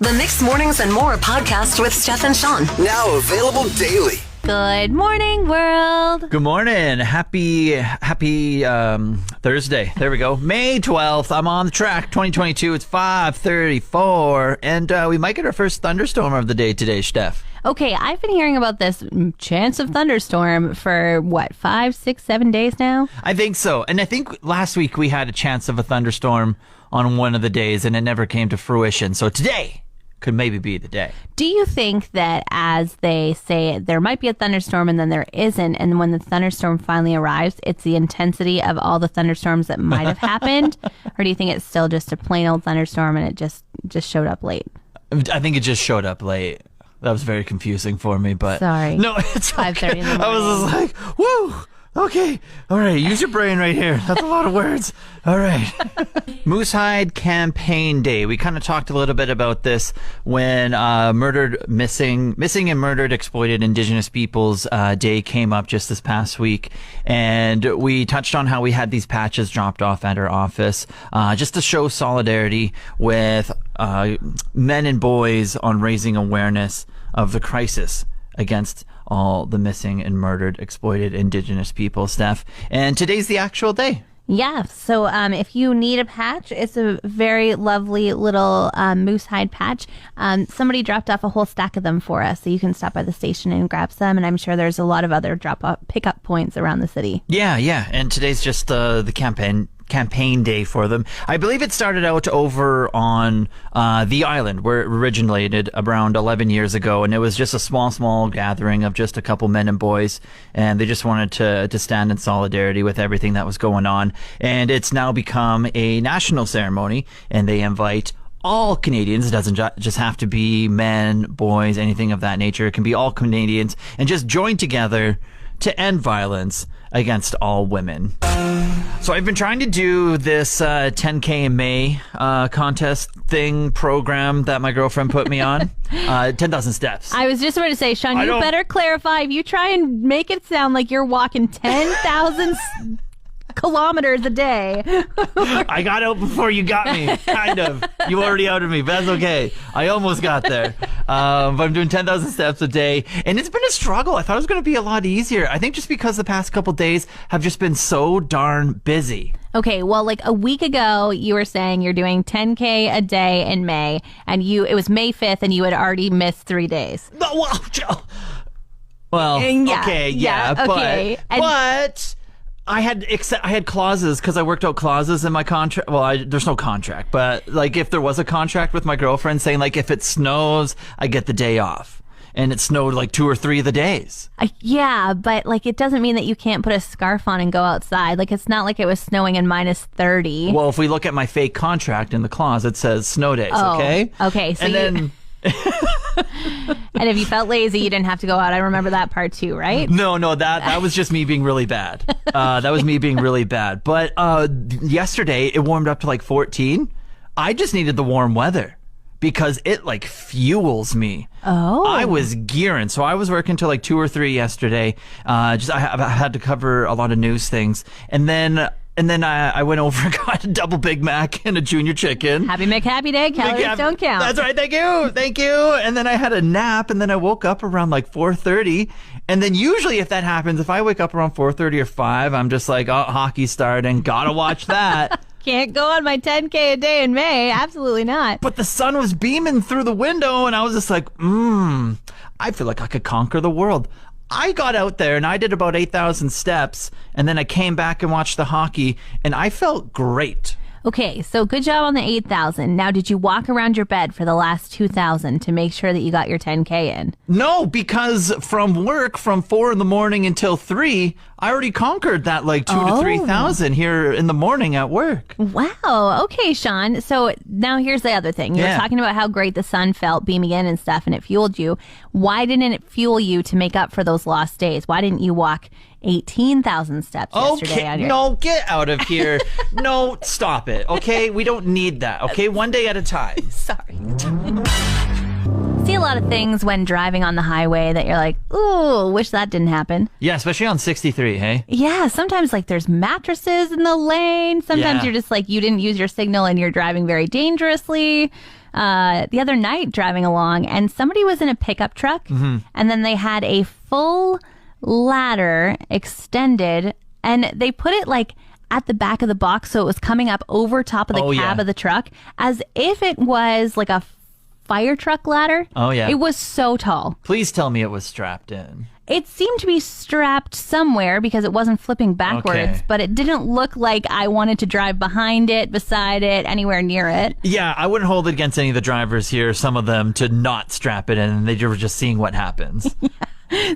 The Mixed Mornings and More podcast with Steph and Shawn. Now available daily. Good morning, world. Good morning. Happy Thursday. There we go. May 12th. I'm on the track. 2022. It's 5:34. And we might get our first thunderstorm of the day today, Steph. Okay, I've been hearing about this chance of thunderstorm for, 5, 6, 7 days now? I think so. And I think last week we had a chance of a thunderstorm on one of the days, and it never came to fruition. So today could maybe be the day. Do you think that as they say there might be a thunderstorm and then there isn't, and when the thunderstorm finally arrives, it's the intensity of all the thunderstorms that might have happened? Or do you think it's still just a plain old thunderstorm and it just showed up late? I think it just showed up late. That was very confusing for me, but... Sorry. No, it's 5:30 okay. in the morning. I was just like, woo! Okay. All right. Use your brain right here. That's a lot of words. All right. Moosehide Campaign Day. We kind of talked a little bit about this when missing and murdered exploited Indigenous Peoples Day came up just this past week. And we touched on how we had these patches dropped off at our office just to show solidarity with men and boys on raising awareness of the crisis against all the missing and murdered, exploited Indigenous people, Steph. And today's the actual day. Yeah, so if you need a patch, it's a very lovely little moosehide patch. Somebody dropped off a whole stack of them for us, so you can stop by the station and grab some, and I'm sure there's a lot of other pickup points around the city. Yeah, and today's just the campaign day for them. I believe it started out over on the island where it originated around 11 years ago, and it was just a small gathering of just a couple men and boys, and they just wanted to stand in solidarity with everything that was going on. And it's now become a national ceremony, and they invite all Canadians. It doesn't just have to be men, boys, anything of that nature. It can be all Canadians, and just join together to end violence against all women. So I've been trying to do this 10K in May contest program that my girlfriend put me on. 10,000 steps. I was just about to say, Shawn, you better clarify. If you try and make it sound like you're walking 10,000 kilometers a day. I got out before you got me, kind of. You already outed me, but that's okay. I almost got there. But I'm doing 10,000 steps a day, and it's been a struggle. I thought it was going to be a lot easier. I think just because the past couple days have just been so darn busy. Okay, well, like a week ago, you were saying you're doing 10K a day in May, and it was May 5th, and you had already missed 3 days. Well, yeah, okay, yeah, okay. But I had clauses because I worked out clauses in my contract. Well, there's no contract, but like if there was a contract with my girlfriend saying like if it snows, I get the day off. And it snowed like 2 or 3 of the days. Yeah, but like it doesn't mean that you can't put a scarf on and go outside. Like it's not like it was snowing in -30. Well, if we look at my fake contract in the clause, it says snow days, okay? Okay, so then... And if you felt lazy, you didn't have to go out. I remember that part too, right? No, that was just me being really bad. That was me being really bad. But yesterday, it warmed up to like 14. I just needed the warm weather because it like fuels me. Oh. I was gearing. So I was working till like 2 or 3 yesterday. I had to cover a lot of news things. And then I went over and got a double Big Mac and a junior chicken. Happy McHappy Day. Calories don't count. That's right. Thank you. And then I had a nap, and then I woke up around like 4:30. And then usually if that happens, if I wake up around 4:30 or 5, I'm just like, oh, hockey's starting. Gotta watch that. Can't go on my 10K a day in May. Absolutely not. But the sun was beaming through the window, and I was just like, I feel like I could conquer the world. I got out there and I did about 8,000 steps, and then I came back and watched the hockey, and I felt great. Okay, so good job on the 8,000. Now, did you walk around your bed for the last 2,000 to make sure that you got your 10K in? No, because from work from 4 in the morning until 3, I already conquered that like 2 to 3,000 here in the morning at work. Wow. Okay, Shawn. So now here's the other thing. You were talking about how great the sun felt beaming in and stuff, and it fueled you. Why didn't it fuel you to make up for those lost days? Why didn't you walk 18,000 steps yesterday on your... No, get out of here. No, stop it. Okay, we don't need that. Okay, one day at a time. Sorry. See a lot of things when driving on the highway that you're like, ooh, wish that didn't happen. Yeah, especially on 63, hey? Yeah, sometimes like there's mattresses in the lane. Sometimes you're just like, you didn't use your signal and you're driving very dangerously. the other night driving along, and somebody was in a pickup truck, and then they had a full ladder extended, and they put it like at the back of the box, so it was coming up over top of the cab of the truck, as if it was like a fire truck ladder. Oh, yeah. It was so tall. Please tell me it was strapped in. It seemed to be strapped somewhere because it wasn't flipping backwards, but it didn't look like I wanted to drive behind it, beside it, anywhere near it. Yeah, I wouldn't hold it against any of the drivers here, some of them, to not strap it in, and they were just seeing what happens.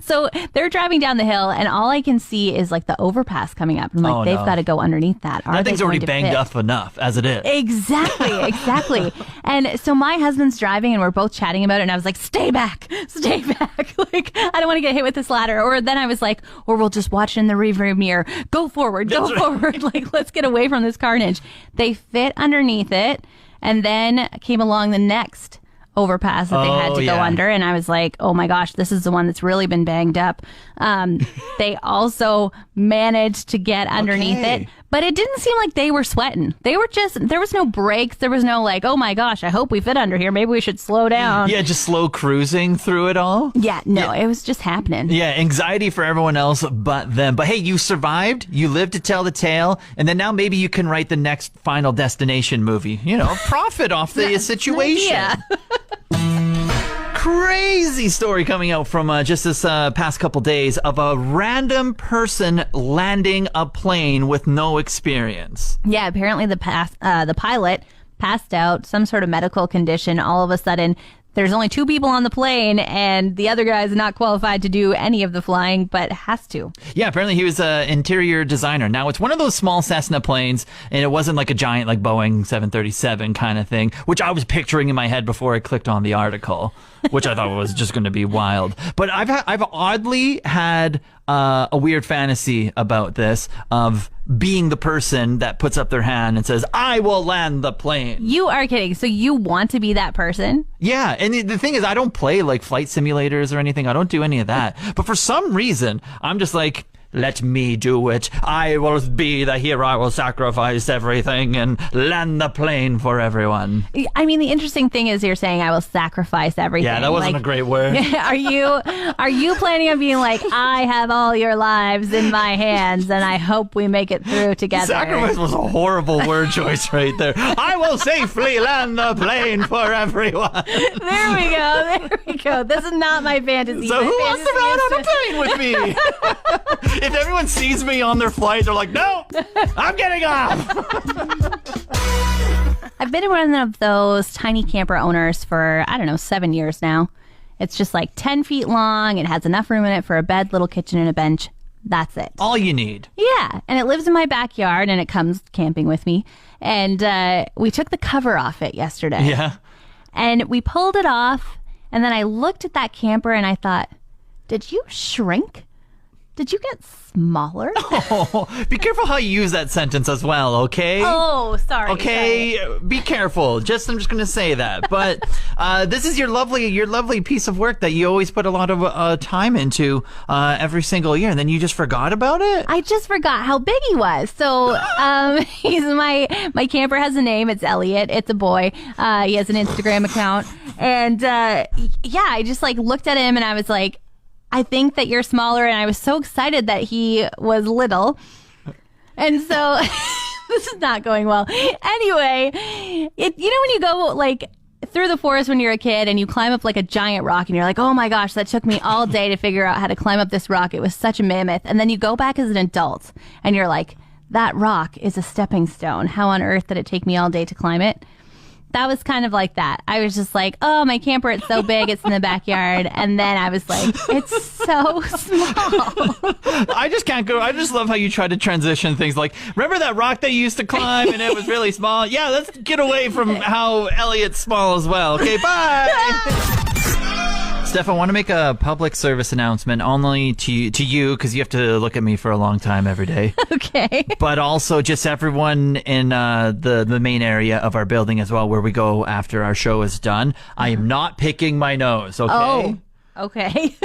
So they're driving down the hill, and all I can see is like the overpass coming up. I'm like, they've got to go underneath that. That thing's already banged up enough as it is. Exactly. And so my husband's driving, and we're both chatting about it, and I was like, stay back. Like, I don't want to get hit with this ladder. Or then I was like, or we'll just watch it in the rearview mirror. Go forward. Like, let's get away from this carnage. They fit underneath it, and then came along the next overpass that they had to go under, and I was like, oh my gosh, this is the one that's really been banged up. They also managed to get underneath it, but it didn't seem like they were sweating. They were just, there was no brakes, there was no like, oh my gosh, I hope we fit under here, maybe we should slow down. Yeah, just slow cruising through it all. It was just happening. Yeah, anxiety for everyone else but them. But hey, you survived, you lived to tell the tale, and then now maybe you can write the next Final Destination movie. You know, profit off the situation. Yeah. Crazy story coming out from just this past couple days of a random person landing a plane with no experience. Yeah, apparently the pilot passed out, some sort of medical condition. All of a sudden, there's only 2 people on the plane, and the other guy is not qualified to do any of the flying, but has to. Yeah, apparently he was an interior designer. Now, it's one of those small Cessna planes, and it wasn't like a giant, like Boeing 737 kind of thing, which I was picturing in my head before I clicked on the article, which I thought was just going to be wild. But I've oddly had a weird fantasy about this of being the person that puts up their hand and says, I will land the plane. You are kidding. So you want to be that person? Yeah. And the thing is, I don't play like flight simulators or anything. I don't do any of that. But for some reason, I'm just like, let me do it. I will be the hero. I will sacrifice everything and land the plane for everyone. I mean, the interesting thing is you're saying I will sacrifice everything. Yeah, that wasn't a great word. Are you planning on being like, I have all your lives in my hands and I hope we make it through together? Sacrifice was a horrible word choice right there. I will safely land the plane for everyone. There we go. This is not my fantasy. So who wants to ride on a plane with me? If everyone sees me on their flight, they're like, no, I'm getting off. I've been one of those tiny camper owners for, 7 years now. It's just like 10 feet long. It has enough room in it for a bed, little kitchen, and a bench. That's it. All you need. Yeah. And it lives in my backyard, and it comes camping with me. And we took the cover off it yesterday. Yeah. And we pulled it off. And then I looked at that camper, and I thought, did you shrink? Did you get smaller? Oh, be careful how you use that sentence as well, okay? Oh, sorry. Okay, sorry. Be careful. I'm just going to say that. But this is your lovely piece of work that you always put a lot of time into every single year, and then you just forgot about it? I just forgot how big he was. So he's my camper has a name. It's Elliot. It's a boy. He has an Instagram account. And I just like looked at him and I was like, I think that you're smaller, and I was so excited that he was little. And so this is not going well. Anyway, when you go like through the forest when you're a kid and you climb up like a giant rock and you're like, oh my gosh, that took me all day to figure out how to climb up this rock. It was such a mammoth. And then you go back as an adult and you're like, that rock is a stepping stone. How on earth did it take me all day to climb it? That was kind of like that. I was just like, oh, my camper, it's so big, it's in the backyard. And then I was like, it's so small. I just can't go. I just love how you try to transition things like, remember that rock that you used to climb and it was really small? Yeah, let's get away from how Elliot's small as well. Okay, bye. Steph, I want to make a public service announcement only to you because you have to look at me for a long time every day. Okay. But also just everyone in the main area of our building as well where we go after our show is done. I am not picking my nose, okay? Oh, okay.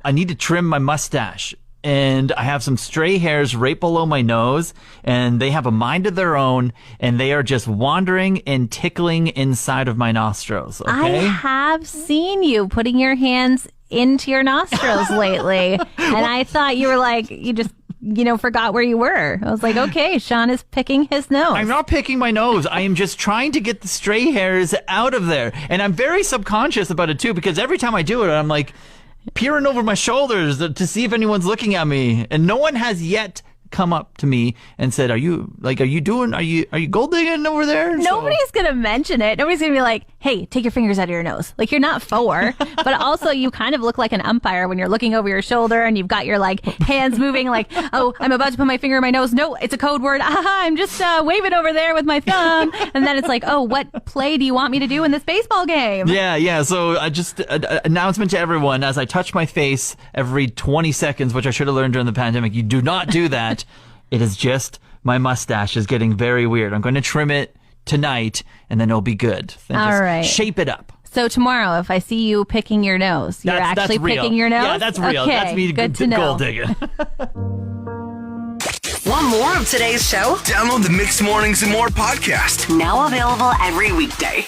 I need to trim my mustache. and I have some stray hairs right below my nose, and they have a mind of their own, and they are just wandering and tickling inside of my nostrils. Okay? I have seen you putting your hands into your nostrils lately, and I thought you were like, you just, forgot where you were. I was like, okay, Shawn is picking his nose. I'm not picking my nose. I am just trying to get the stray hairs out of there. And I'm very subconscious about it too, because every time I do it, I'm like peering over my shoulders to see if anyone's looking at me. And no one has yet come up to me and said, are you gold digging over there? Nobody's gonna mention it. Nobody's gonna be like, hey, take your fingers out of your nose. Like, you're not 4, but also you kind of look like an umpire when you're looking over your shoulder and you've got your like hands moving like, oh, I'm about to put my finger in my nose. No, it's a code word. I'm just waving over there with my thumb. And then it's like, oh, what play do you want me to do in this baseball game? Yeah. So I just announcement to everyone as I touch my face every 20 seconds, which I should have learned during the pandemic. You do not do that. It is just my mustache is getting very weird. I'm going to trim it tonight, and then it'll be good. Then All just right. Shape it up. So tomorrow, if I see you picking your nose, you're actually that's real. picking your nose? Yeah, that's real. Okay, That's me good to know. gold digging. Want more of today's show? Download the Mixed Mornings and More podcast. Now available every weekday.